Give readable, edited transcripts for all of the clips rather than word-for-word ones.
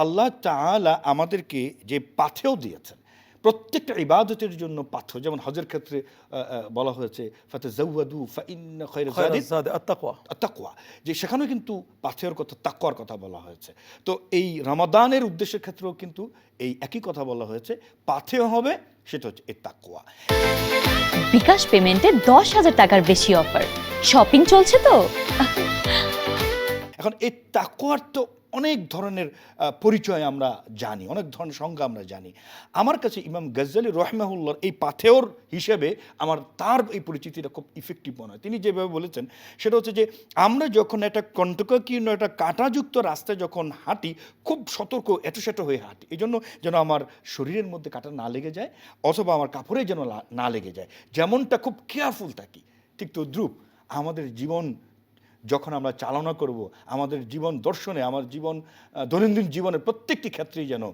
আল্লাহ তাআলা আমাদেরকে যে পাথেয় দিয়েছেন, প্রত্যেকটা ইবাদতের জন্য পাথেয়, যেমন হজের ক্ষেত্রে বলা হয়েছে ফাতাযাওয়াদু ফাইন্না খায়রা যাদি খায়রাজ যাদি আত-তাকওয়া। তাকওয়া, যে সেখানেও কিন্তু পাথেয়র কথা, তাকওয়ার কথা বলা হয়েছে। তো এই রমাদানের উদ্দেশ্যের ক্ষেত্রেও কিন্তু এই একই কথা বলা হয়েছে, পাথেয় হবে সেটা হচ্ছে এই তাকওয়া। বিকাশ পেমেন্টে 10,000 টাকার বেশি অফার, শপিং চলছে তো। এখন এই তাকওয়ার তো অনেক ধরনের পরিচয় আমরা জানি, অনেক ধরনের সংজ্ঞা আমরা জানি। আমার কাছে ইমাম গাজ্জালী রাহিমাহুল্লাহর এই পাথেয়র হিসেবে তার এই পরিচিতিটা খুব ইফেক্টিভ মনে হয়। তিনি যেভাবে বলেছেন সেটা হচ্ছে যে আমরা যখন একটা কণ্টকাকীর্ণ একটা কাঁটাযুক্ত রাস্তায় যখন হাঁটি, খুব সতর্ক এঁটো হয়ে হাঁটি, এই জন্য যেন আমার শরীরের মধ্যে কাঁটা না লেগে যায়, অথবা আমার কাপড়ে যেন না লেগে যায়, যেমনটা খুব কেয়ারফুল থাকি, ঠিক তদ্রূপ আমাদের জীবন যখন আমরা চালনা করব, আমাদের জীবন দর্শনে, আমার জীবন দৈনন্দিন জীবনের প্রত্যেকটি ক্ষেত্রেই যেন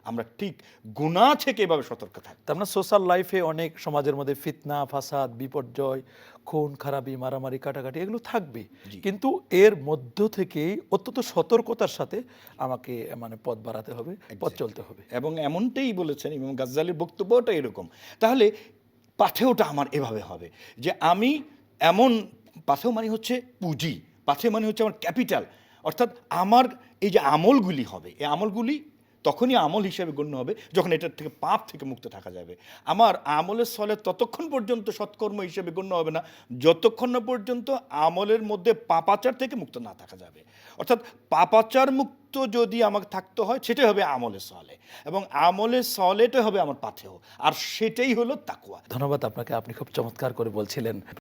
আমরা ঠিক গুনাহ থেকে এভাবে সতর্ক থাকি। তার মানে সোশ্যাল লাইফে অনেক সমাজের মধ্যে ফিতনা, ফাসাদ, বিপর্যয়, খুন খারাপি, মারামারি, কাটাকাটি এগুলো থাকবে, কিন্তু এর মধ্য থেকেই অত্যন্ত সতর্কতার সাথে আমাকে মানে পথ বাড়াতে হবে, পথ চলতে হবে। এবং এমনটাই বলেছেন ইমাম গাজ্জালীর বক্তব্যটা এরকম। তাহলে পাথেয়টা আমার এভাবে হবে যে আমি এমন, পাথেয় মানে হচ্ছে পুঁজি, পাথেয় মানে হচ্ছে আমার ক্যাপিটাল, অর্থাৎ আমার এই যে আমলগুলি হবে, এই আমলগুলি তখনই আমল হিসেবে গণ্য হবে যখন এটার থেকে পাপ থেকে মুক্ত থাকা যাবে। আমার আমলের সলে ততক্ষণ পর্যন্ত সৎকর্ম হিসেবে গণ্য হবে না যতক্ষণ না পর্যন্ত আমলের মধ্যে পাপাচার থেকে মুক্ত না থাকা যাবে। অর্থাৎ পাপাচার মুক্ত যদি আমাকে থাকতে হয় সেটাই হবে আমলের সলে, এবং আমলের সলেটা হবে আমার পাথেয়, আর সেটাই হলো তাকওয়া। ধন্যবাদ আপনাকে, আপনি খুব চমৎকার করে বলছিলেন।